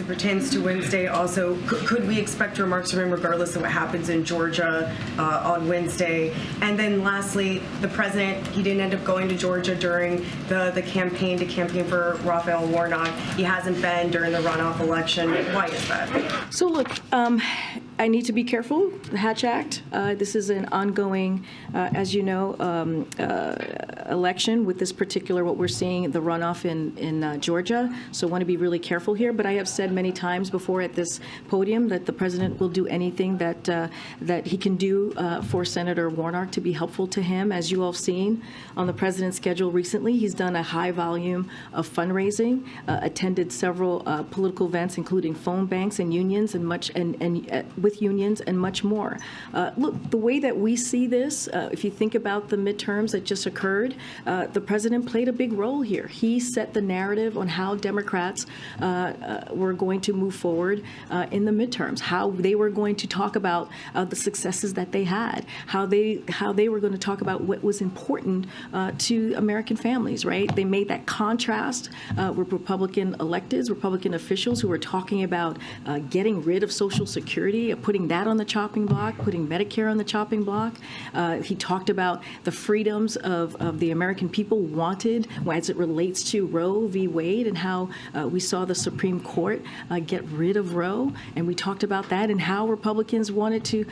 pertains to Wednesday, also, could we expect remarks from him regardless of what happens in Georgia on Wednesday? And then lastly, the president, he didn't end up going to Georgia during the campaign for Raphael Warnock. He hasn't been during the runoff election. Why is that? So look, I need to be careful. The Hatch Act, this is an ongoing, as you know, election with this particular, what we're seeing, the runoff in Georgia. So I want to be really careful here. But I have said many times before at this podium that the president will do anything that he can do for Senator Warnock to be helpful to him. As you all have seen on the president's schedule recently, he's done a high volume of fundraising, attended several political events, including phone banks and unions and with unions and much more. Look, the way that we see this, if you think about the midterms that just occurred, the president played a big role here. He set the narrative on how Democrats were going to move forward in the midterms, how they were going to talk about the successes that they had, how they were going to talk about what was important to American families, right? They made that contrast with Republican electeds, Republican officials who were talking about getting rid of Social Security, putting that on the chopping block, putting Medicare on the chopping block. He talked about the freedoms of the American people wanted as it relates to Roe v. Wade and how we saw the Supreme Court get rid of Roe. And we talked about that and how Republicans wanted to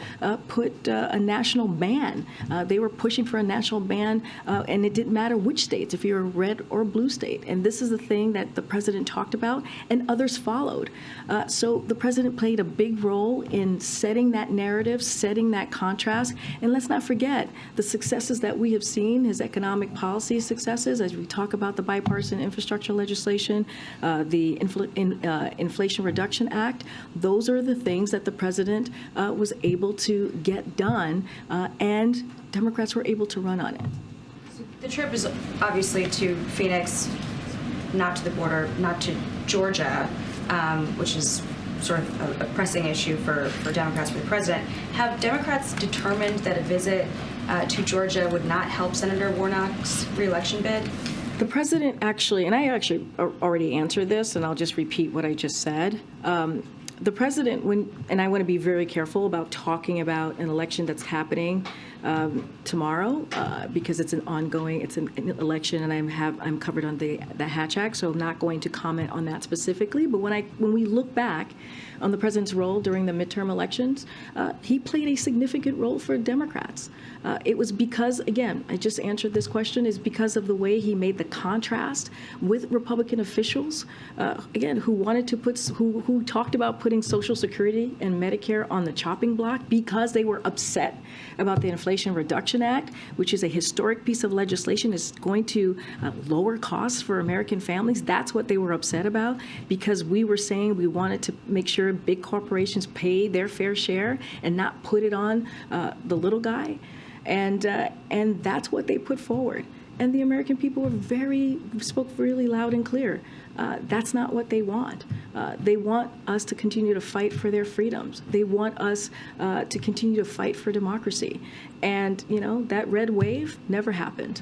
put a national ban. They were pushing for a national ban, and it didn't matter which states, if you're a red or blue state. And this is the thing that the president talked about, and others followed. So the president played a big role in setting that narrative, setting that contrast. And let's not forget the successes that we have seen, his economic policy successes, as we talk about the bipartisan infrastructure legislation, the Inflation Reduction Act. Those are the things that the president was able to get done, and Democrats were able to run on it. The trip is obviously to Phoenix, not to the border, not to Georgia, which is sort of a pressing issue for Democrats, for the president. Have Democrats determined that a visit to Georgia would not help Senator Warnock's reelection bid? The president actually, and I actually already answered this, and I'll just repeat what I just said. The president, and I want to be very careful about talking about an election that's happening tomorrow because it's an election, and I'm covered on the Hatch Act, so I'm not going to comment on that specifically. But when we look back on the president's role during the midterm elections, he played a significant role for Democrats. It was because, again, I just answered this question, is because of the way he made the contrast with Republican officials, again, who talked about putting Social Security and Medicare on the chopping block because they were upset about the Inflation Reduction Act, which is a historic piece of legislation. It's going to lower costs for American families. That's what they were upset about, because we were saying we wanted to make sure big corporations pay their fair share and not put it on the little guy. And that's what they put forward. And the American people spoke really loud and clear. That's not what they want. They want us to continue to fight for their freedoms. They want us to continue to fight for democracy. And, that red wave never happened.